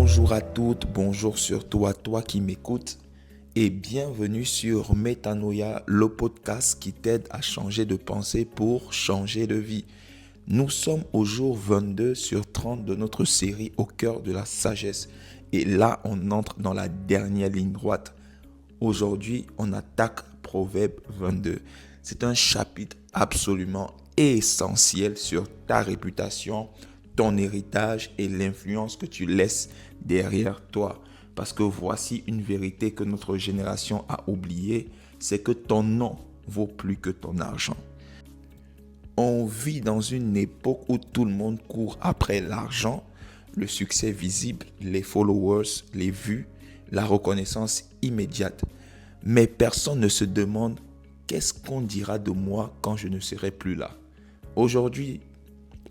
Bonjour à toutes, bonjour surtout à toi qui m'écoutes et bienvenue sur Metanoia, le podcast qui t'aide à changer de pensée pour changer de vie. Nous sommes au jour 22 sur 30 de notre série Au cœur de la sagesse et là on entre dans la dernière ligne droite. Aujourd'hui on attaque Proverbe 22. C'est un chapitre absolument essentiel sur ta réputation, ton héritage et l'influence que tu laisses derrière toi. Parce que voici une vérité que notre génération a oubliée, c'est que ton nom vaut plus que ton argent. On vit dans une époque où tout le monde court après l'argent, le succès visible, les followers, les vues, la reconnaissance immédiate. Mais personne ne se demande qu'est-ce qu'on dira de moi quand je ne serai plus là. Aujourd'hui,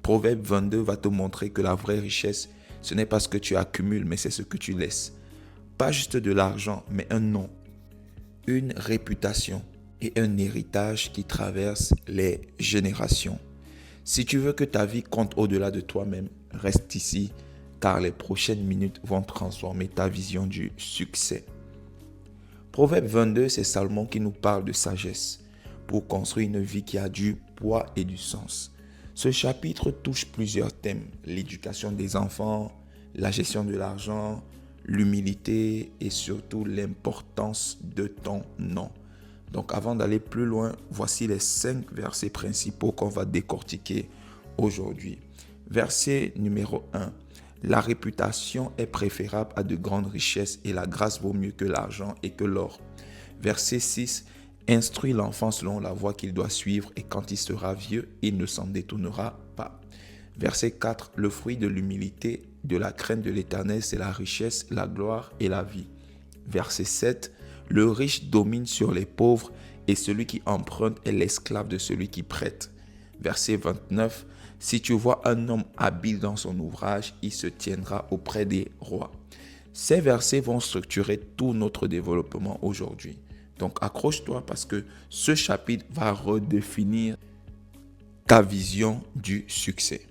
Proverbe 22 va te montrer que la vraie richesse, ce n'est pas ce que tu accumules, mais c'est ce que tu laisses. Pas juste de l'argent, mais un nom, une réputation et un héritage qui traverse les générations. Si tu veux que ta vie compte au-delà de toi-même, reste ici, car les prochaines minutes vont transformer ta vision du succès. Proverbe 22, c'est Salomon qui nous parle de sagesse pour construire une vie qui a du poids et du sens. Ce chapitre touche plusieurs thèmes, l'éducation des enfants, la gestion de l'argent, l'humilité et surtout l'importance de ton nom. Donc avant d'aller plus loin, voici les 5 versets principaux qu'on va décortiquer aujourd'hui. Verset numéro 1. La réputation est préférable à de grandes richesses et la grâce vaut mieux que l'argent et que l'or. Verset 6. Instruis l'enfant selon la voie qu'il doit suivre et quand il sera vieux, il ne s'en détournera pas. Verset 4. Le fruit de l'humilité, de la crainte de l'Éternel, c'est la richesse, la gloire et la vie. Verset 7. Le riche domine sur les pauvres et celui qui emprunte est l'esclave de celui qui prête. Verset 29. Si tu vois un homme habile dans son ouvrage, il se tiendra auprès des rois. Ces versets vont structurer tout notre développement aujourd'hui. Donc accroche-toi parce que ce chapitre va redéfinir ta vision du succès.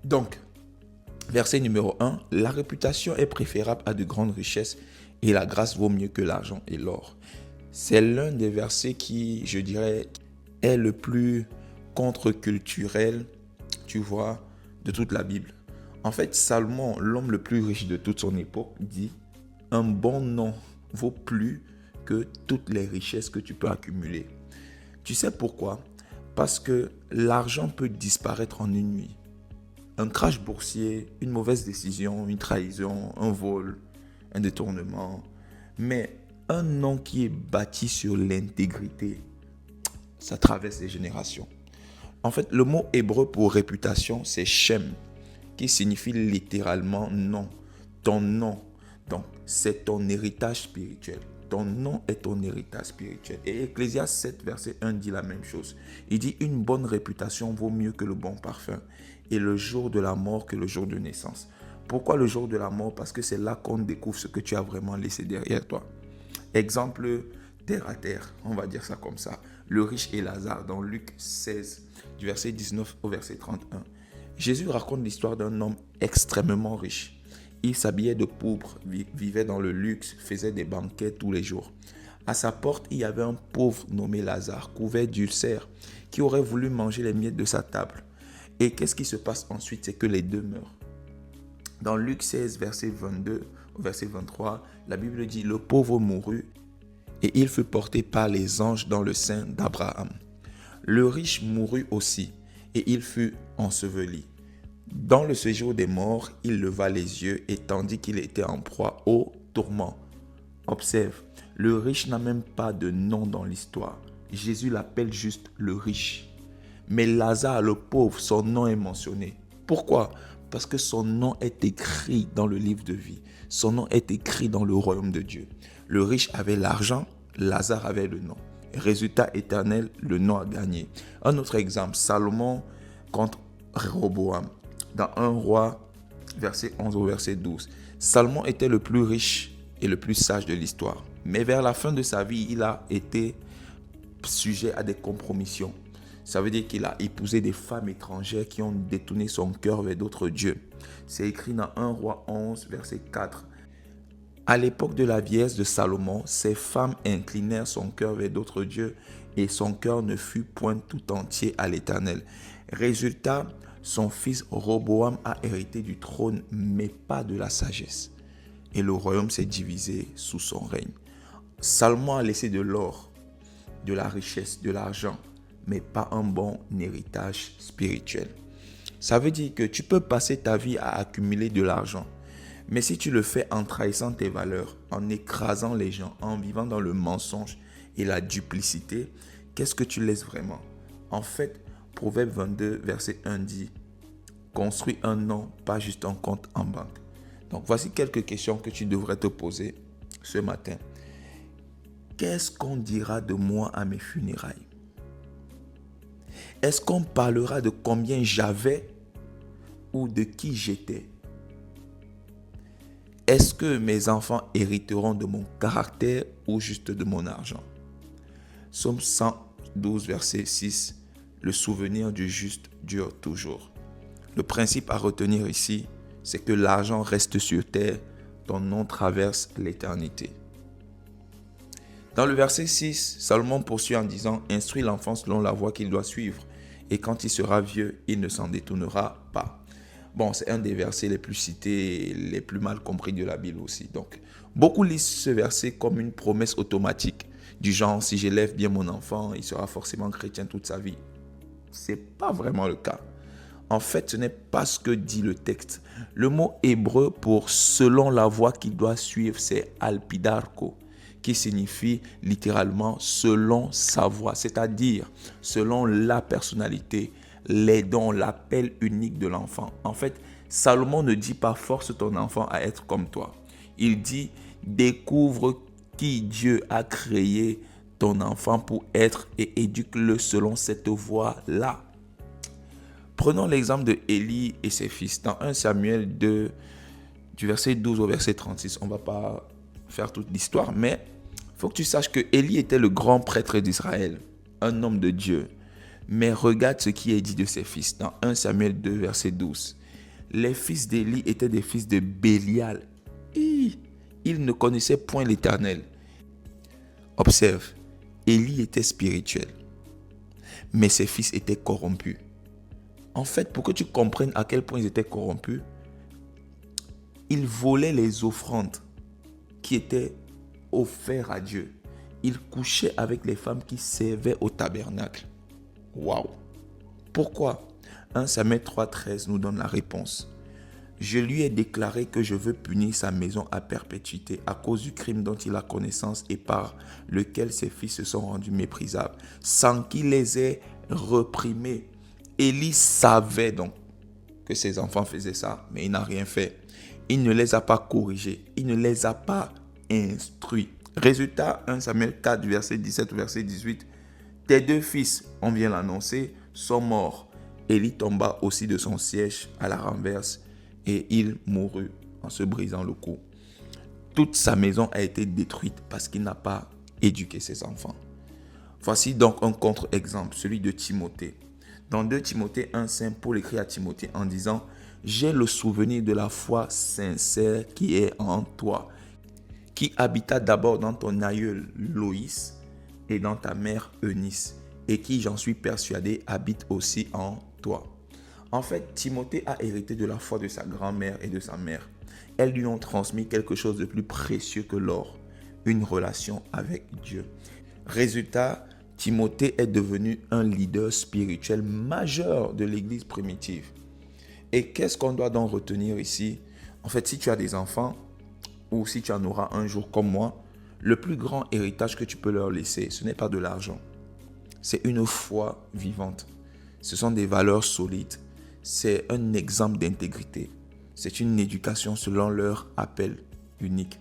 Donc, verset numéro 1, la réputation est préférable à de grandes richesses et la grâce vaut mieux que l'argent et l'or. C'est l'un des versets qui, je dirais, est le plus contre-culturel, tu vois, de toute la Bible. En fait, Salomon, l'homme le plus riche de toute son époque, dit « Un bon nom vaut plus que toutes les richesses que tu peux accumuler. » Tu sais pourquoi? Parce que l'argent peut disparaître en une nuit. Un crash boursier, une mauvaise décision, une trahison, un vol, un détournement. Mais un nom qui est bâti sur l'intégrité, ça traverse les générations. En fait, le mot hébreu pour réputation, c'est Shem, qui signifie littéralement nom, ton nom. Donc, c'est ton héritage spirituel. Ton nom est ton héritage spirituel. Et Ecclésiaste 7, verset 1 dit la même chose. Il dit, une bonne réputation vaut mieux que le bon parfum. Et le jour de la mort que le jour de naissance. Pourquoi le jour de la mort? Parce que c'est là qu'on découvre ce que tu as vraiment laissé derrière toi. Exemple, terre à terre, on va dire ça comme ça. Le riche et Lazare dans Luc 16, du verset 19 au verset 31. Jésus raconte l'histoire d'un homme extrêmement riche. Il s'habillait de pourpre, vivait dans le luxe, faisait des banquets tous les jours. À sa porte, il y avait un pauvre nommé Lazare, couvert d'ulcères, qui aurait voulu manger les miettes de sa table. Et qu'est-ce qui se passe ensuite? C'est que les deux meurent. Dans Luc 16, verset 22 au verset 23, la Bible dit « Le pauvre mourut et il fut porté par les anges dans le sein d'Abraham. Le riche mourut aussi et il fut enseveli. Dans le séjour des morts, il leva les yeux et tandis qu'il était en proie au tourment. » Observe, le riche n'a même pas de nom dans l'histoire. Jésus l'appelle juste le riche. Mais Lazare, le pauvre, son nom est mentionné. Pourquoi? Parce que son nom est écrit dans le livre de vie. Son nom est écrit dans le royaume de Dieu. Le riche avait l'argent, Lazare avait le nom. Résultat éternel, le nom a gagné. Un autre exemple, Salomon contre Rehoboam. Dans 1 Roi, verset 11 au verset 12. Salomon était le plus riche et le plus sage de l'histoire. Mais vers la fin de sa vie, il a été sujet à des compromissions. Ça veut dire qu'il a épousé des femmes étrangères qui ont détourné son cœur vers d'autres dieux. C'est écrit dans 1 Roi 11, verset 4. À l'époque de la vieillesse de Salomon, ces femmes inclinèrent son cœur vers d'autres dieux et son cœur ne fut point tout entier à l'Éternel. Résultat, son fils Roboam a hérité du trône, mais pas de la sagesse. Et le royaume s'est divisé sous son règne. Salomon a laissé de l'or, de la richesse, de l'argent, mais pas un bon héritage spirituel. Ça veut dire que tu peux passer ta vie à accumuler de l'argent, mais si tu le fais en trahissant tes valeurs, en écrasant les gens, en vivant dans le mensonge et la duplicité, qu'est-ce que tu laisses vraiment? En fait, Proverbe 22, verset 1 dit « Construis un nom, pas juste un compte en banque. » Donc, voici quelques questions que tu devrais te poser ce matin. Qu'est-ce qu'on dira de moi à mes funérailles? Est-ce qu'on parlera de combien j'avais ou de qui j'étais? Est-ce que mes enfants hériteront de mon caractère ou juste de mon argent? Psaume 112, verset 6. Le souvenir du juste dure toujours. Le principe à retenir ici, c'est que l'argent reste sur terre, ton nom traverse l'éternité. Dans le verset 6, Salomon poursuit en disant « Instruis l'enfant selon la voie qu'il doit suivre, et quand il sera vieux, il ne s'en détournera pas. » Bon, c'est un des versets les plus cités et les plus mal compris de la Bible aussi. Donc, beaucoup lisent ce verset comme une promesse automatique, du genre « Si j'élève bien mon enfant, il sera forcément chrétien toute sa vie. » Ce n'est pas vraiment le cas. En fait, ce n'est pas ce que dit le texte. Le mot hébreu pour « selon la voie qu'il doit suivre », c'est « alpidarko », qui signifie littéralement « selon sa voie », c'est-à-dire selon la personnalité, les dons, l'appel unique de l'enfant. En fait, Salomon ne dit pas « force ton enfant à être comme toi ». Il dit « découvre qui Dieu a créé ton enfant pour être et éduque-le selon cette voie-là ». Prenons l'exemple de Élie et ses fils. Dans 1 Samuel 2, du verset 12 au verset 36, on ne va pas faire toute l'histoire, mais il faut que tu saches que Élie était le grand prêtre d'Israël, un homme de Dieu. Mais regarde ce qui est dit de ses fils dans 1 Samuel 2, verset 12. Les fils d'Élie étaient des fils de Bélial. Ils ne connaissaient point l'Éternel. Observe, Élie était spirituel, mais ses fils étaient corrompus. En fait, pour que tu comprennes à quel point ils étaient corrompus, ils volaient les offrandes qui étaient offertes à Dieu. Ils couchaient avec les femmes qui servaient au tabernacle. Waouh! Pourquoi? 1 Samuel 3,13 nous donne la réponse. Je lui ai déclaré que je veux punir sa maison à perpétuité à cause du crime dont il a connaissance et par lequel ses fils se sont rendus méprisables, sans qu'il les ait reprimés. Élie savait donc que ses enfants faisaient ça, mais il n'a rien fait. Il ne les a pas corrigés, il ne les a pas instruits. Résultat, 1 Samuel 4, verset 17 au verset 18. Tes deux fils, on vient l'annoncer, sont morts. Élie tomba aussi de son siège à la renverse et il mourut en se brisant le cou. Toute sa maison a été détruite parce qu'il n'a pas éduqué ses enfants. Voici donc un contre-exemple, celui de Timothée. Dans 2 Timothée 1, Saint Paul écrit à Timothée en disant « J'ai le souvenir de la foi sincère qui est en toi, qui habita d'abord dans ton aïeul Loïs et dans ta mère Eunice, et qui, j'en suis persuadé, habite aussi en toi. » En fait, Timothée a hérité de la foi de sa grand-mère et de sa mère. Elles lui ont transmis quelque chose de plus précieux que l'or, une relation avec Dieu. Résultat, Timothée est devenu un leader spirituel majeur de l'église primitive. Et qu'est-ce qu'on doit donc retenir ici? En fait, si tu as des enfants, ou si tu en auras un jour comme moi, le plus grand héritage que tu peux leur laisser, ce n'est pas de l'argent. C'est une foi vivante. Ce sont des valeurs solides. C'est un exemple d'intégrité. C'est une éducation selon leur appel unique.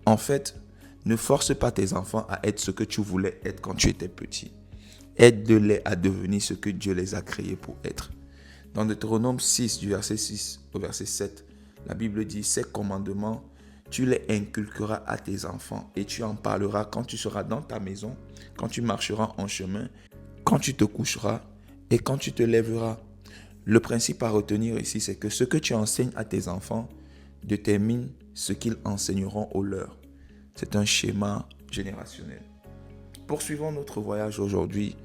En fait, ne force pas tes enfants à être ce que tu voulais être quand tu étais petit. Aide-les à devenir ce que Dieu les a créés pour être. Dans Deutéronome 6, du verset 6 au verset 7, la Bible dit « Ces commandements, tu les inculqueras à tes enfants et tu en parleras quand tu seras dans ta maison, quand tu marcheras en chemin quand tu te coucheras et quand tu te lèveras. Le principe à retenir ici, c'est que ce que tu enseignes à tes enfants détermine ce qu'ils enseigneront aux leurs. C'est un schéma générationnel. Poursuivons notre voyage aujourd'hui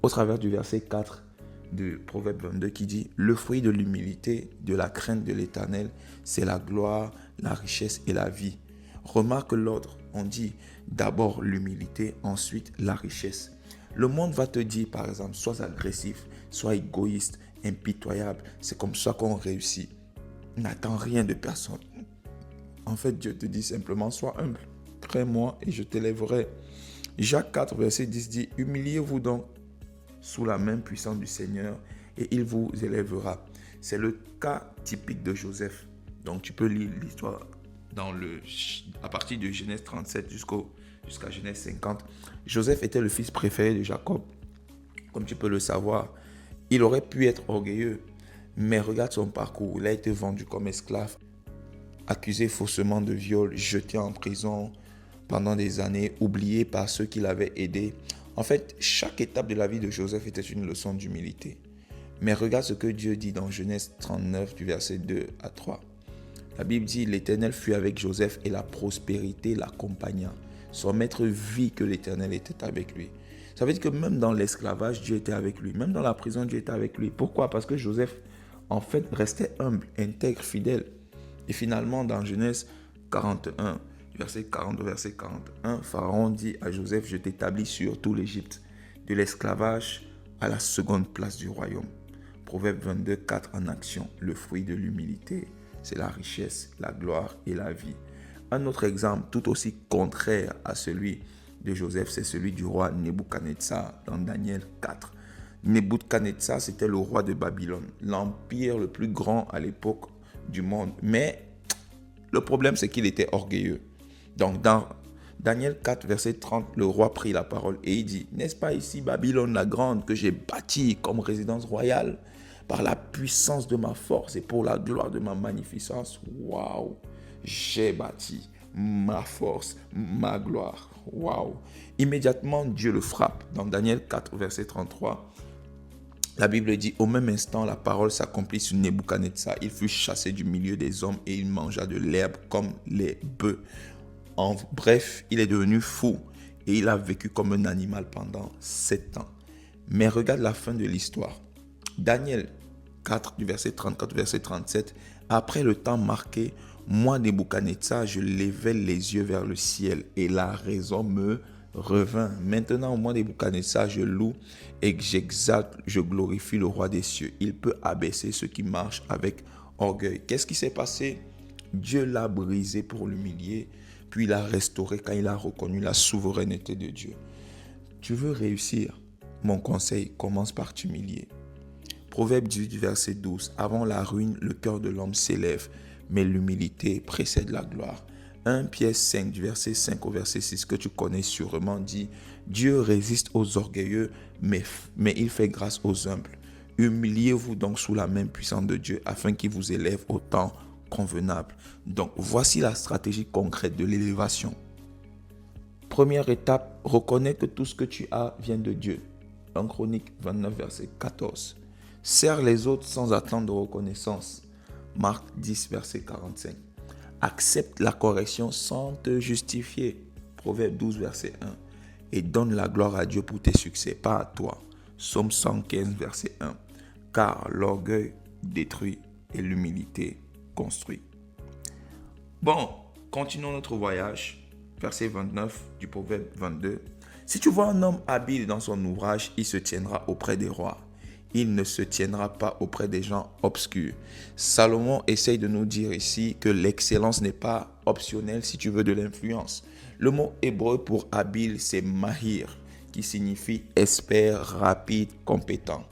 au travers du verset 4 de Proverbe 22 qui dit « Le fruit de l'humilité, de la crainte de l'Éternel, c'est la gloire, la richesse et la vie. » Remarque l'ordre, on dit d'abord l'humilité, ensuite la richesse. Le monde va te dire par exemple, sois agressif, sois égoïste, impitoyable, c'est comme ça qu'on réussit. N'attends rien de personne. En fait, Dieu te dit simplement, sois humble, crains-moi et je t'élèverai. Jacques 4, verset 10 dit, humiliez-vous donc sous la main puissante du Seigneur et il vous élèvera. C'est le cas typique de Joseph. Donc tu peux lire l'histoire à partir de Genèse 37 jusqu'à Genèse 50. Joseph était le fils préféré de Jacob. Comme tu peux le savoir, il aurait pu être orgueilleux, mais regarde son parcours. Il a été vendu comme esclave, accusé faussement de viol, jeté en prison pendant des années, oublié par ceux qui l'avaient aidé. En fait, chaque étape de la vie de Joseph était une leçon d'humilité. Mais regarde ce que Dieu dit dans Genèse 39 du verset 2 à 3. La Bible dit, l'Éternel fut avec Joseph et la prospérité l'accompagna. Son maître vit que l'Éternel était avec lui. Ça veut dire que même dans l'esclavage, Dieu était avec lui. Même dans la prison, Dieu était avec lui. Pourquoi? Parce que Joseph, en fait, restait humble, intègre, fidèle. Et finalement, dans Genèse 41, verset 40 au verset 41, Pharaon dit à Joseph, je t'établis sur tout l'Égypte, de l'esclavage à la seconde place du royaume. Proverbe 22, 4 en action, le fruit de l'humilité, c'est la richesse, la gloire et la vie. Un autre exemple tout aussi contraire à celui de Joseph, c'est celui du roi Nebuchadnezzar dans Daniel 4. Nebuchadnezzar, c'était le roi de Babylone, l'empire le plus grand à l'époque du monde. Mais le problème, c'est qu'il était orgueilleux. Donc dans Daniel 4, verset 30, le roi prit la parole et il dit, n'est-ce pas ici Babylone la grande que j'ai bâtie comme résidence royale par la puissance de ma force et pour la gloire de ma magnificence? Waouh! J'ai bâti ma force, ma gloire. Waouh! Immédiatement, Dieu le frappe. Dans Daniel 4, verset 33, la Bible dit, au même instant, la parole s'accomplit sur Nebuchadnezzar. Il fut chassé du milieu des hommes et il mangea de l'herbe comme les bœufs. En bref, il est devenu fou et il a vécu comme un animal pendant 7 ans. Mais regarde la fin de l'histoire. Daniel 4, du verset 34 au verset 37, après le temps marqué, moi, Nebuchadnezzar, je levai les yeux vers le ciel et la raison me revint. Maintenant, moi, Nebuchadnezzar, je loue et j'exalte, je glorifie le roi des cieux. Il peut abaisser ceux qui marchent avec orgueil. Qu'est-ce qui s'est passé? Dieu l'a brisé pour l'humilier, puis l'a restauré quand il a reconnu la souveraineté de Dieu. Tu veux réussir? Mon conseil, commence par t'humilier. Proverbe 18, verset 12. Avant la ruine, le cœur de l'homme s'élève, mais l'humilité précède la gloire. 1 Pierre 5, du verset 5 au verset 6, que tu connais sûrement, dit « Dieu résiste aux orgueilleux, mais il fait grâce aux humbles. Humiliez-vous donc sous la main puissante de Dieu, afin qu'il vous élève au temps convenable. » Donc, voici la stratégie concrète de l'élévation. Première étape, reconnais que tout ce que tu as vient de Dieu. 1 Chronique 29, verset 14. Sers les autres sans attendre de reconnaissance. Marc 10, verset 45. Accepte la correction sans te justifier. Proverbe 12, verset 1. Et donne la gloire à Dieu pour tes succès, pas à toi. Psaume 115, verset 1. Car l'orgueil détruit et l'humilité construit. Bon, continuons notre voyage. Verset 29 du Proverbe 22. Si tu vois un homme habile dans son ouvrage, il se tiendra auprès des rois. Il ne se tiendra pas auprès des gens obscurs. Salomon essaye de nous dire ici que l'excellence n'est pas optionnelle si tu veux de l'influence. Le mot hébreu pour habile, c'est mahir, qui signifie expert, rapide, compétent.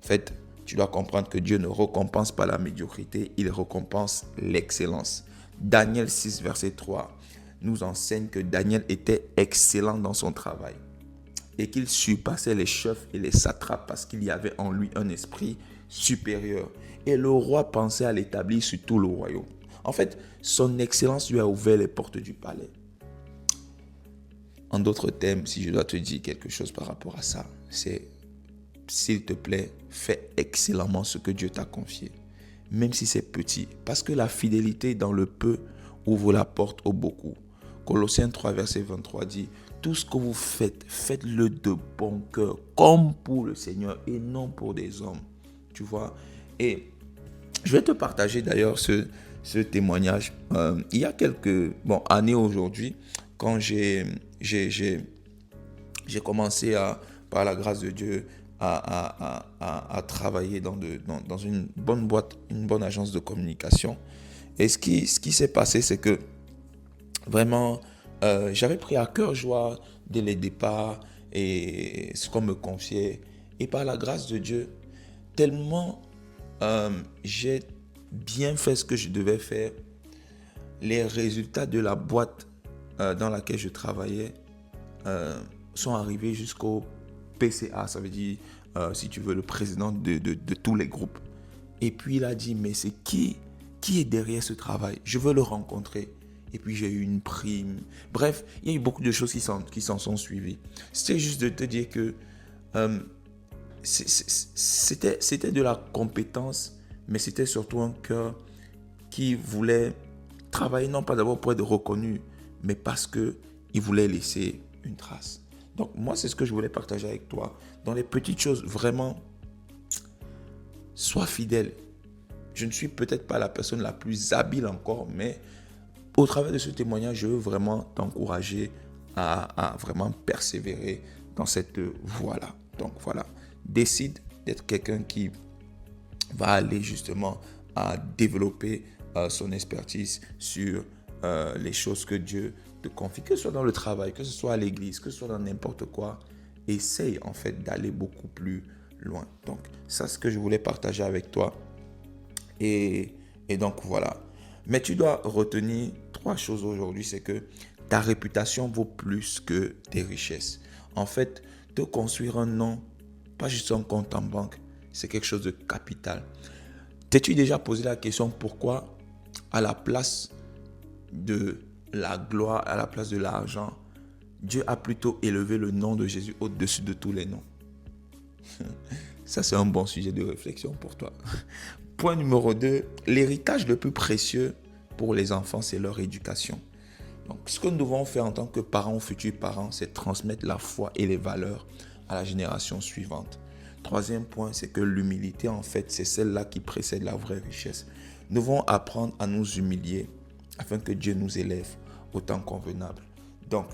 En fait, tu dois comprendre que Dieu ne récompense pas la médiocrité, il récompense l'excellence. Daniel 6, verset 3 nous enseigne que Daniel était excellent dans son travail et qu'il surpassait les chefs et les satrapes parce qu'il y avait en lui un esprit supérieur. Et le roi pensait à l'établir sur tout le royaume. En fait, son excellence lui a ouvert les portes du palais. En d'autres termes, si je dois te dire quelque chose par rapport à ça, c'est s'il te plaît, fais excellemment ce que Dieu t'a confié, même si c'est petit, parce que la fidélité dans le peu ouvre la porte au beaucoup. Colossiens 3, verset 23 dit, tout ce que vous faites, faites-le de bon cœur, comme pour le Seigneur et non pour des hommes. Tu vois? Et je vais te partager d'ailleurs ce témoignage. Il y a quelques années aujourd'hui, quand j'ai commencé par la grâce de Dieu à travailler dans une bonne boîte, une bonne agence de communication. Et ce qui s'est passé, c'est que vraiment, j'avais pris à cœur joie dès le départ et ce qu'on me confiait. Et par la grâce de Dieu, tellement j'ai bien fait ce que je devais faire, les résultats de la boîte dans laquelle je travaillais sont arrivés jusqu'au PCA, ça veut dire, si tu veux, le président de tous les groupes. Et puis il a dit, mais c'est qui est derrière ce travail? Je veux le rencontrer. Et puis j'ai eu une prime. Bref, il y a eu beaucoup de choses qui s'en sont suivies. C'était juste de te dire que c'était de la compétence, mais c'était surtout un cœur qui voulait travailler, non pas d'abord pour être reconnu, mais parce qu'il voulait laisser une trace. Donc moi, c'est ce que je voulais partager avec toi. Dans les petites choses, vraiment, sois fidèle. Je ne suis peut-être pas la personne la plus habile encore, mais au travers de ce témoignage, je veux vraiment t'encourager à vraiment persévérer dans cette voie-là. Donc voilà, décide d'être quelqu'un qui va aller justement à développer son expertise sur les choses que Dieu te confie, que ce soit dans le travail, que ce soit à l'église, que ce soit dans n'importe quoi. Essaye en fait d'aller beaucoup plus loin. Donc ça, c'est ce que je voulais partager avec toi. Et donc voilà. Mais tu dois retenir 3 choses aujourd'hui. C'est que ta réputation vaut plus que tes richesses. En fait, te construire un nom, pas juste un compte en banque, c'est quelque chose de capital. T'es-tu déjà posé la question pourquoi à la place de la gloire, à la place de l'argent, Dieu a plutôt élevé le nom de Jésus au-dessus de tous les noms? Ça, c'est un bon sujet de réflexion pour toi. Point numéro 2, l'héritage le plus précieux pour les enfants, c'est leur éducation. Donc, ce que nous devons faire en tant que parents ou futurs parents, c'est transmettre la foi et les valeurs à la génération suivante. 3e point, c'est que l'humilité, en fait, c'est celle-là qui précède la vraie richesse. Nous devons apprendre à nous humilier afin que Dieu nous élève au temps convenable. Donc,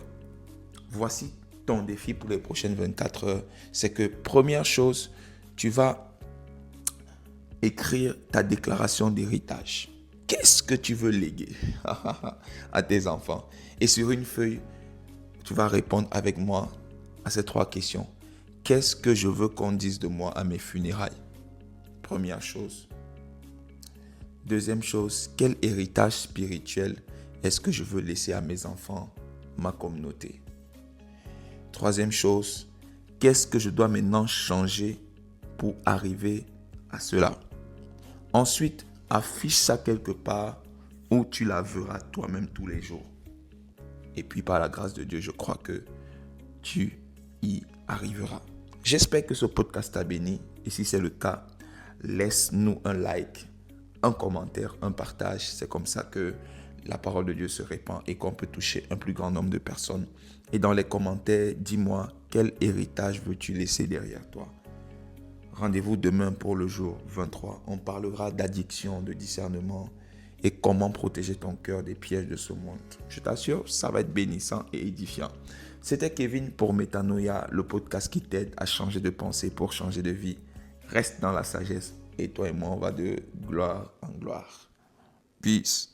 voici ton défi pour les prochaines 24 heures. C'est que, première chose, tu vas écrire ta déclaration d'héritage. Qu'est-ce que tu veux léguer à tes enfants? Et sur une feuille, tu vas répondre avec moi à ces 3 questions. Qu'est-ce que je veux qu'on dise de moi à mes funérailles? Première chose. Deuxième chose, quel héritage spirituel est-ce que je veux laisser à mes enfants, ma communauté? Troisième chose, qu'est-ce que je dois maintenant changer pour arriver à cela? Ensuite, affiche ça quelque part où tu la verras toi-même tous les jours. Et puis par la grâce de Dieu, je crois que tu y arriveras. J'espère que ce podcast t'a béni. Et si c'est le cas, laisse-nous un like, un commentaire, un partage. C'est comme ça que la parole de Dieu se répand et qu'on peut toucher un plus grand nombre de personnes. Et dans les commentaires, dis-moi quel héritage veux-tu laisser derrière toi. Rendez-vous demain pour le jour 23. On parlera d'addiction, de discernement et comment protéger ton cœur des pièges de ce monde. Je t'assure, ça va être bénissant et édifiant. C'était Kevin pour Métanoïa, le podcast qui t'aide à changer de pensée pour changer de vie. Reste dans la sagesse et toi et moi, on va de gloire en gloire. Peace.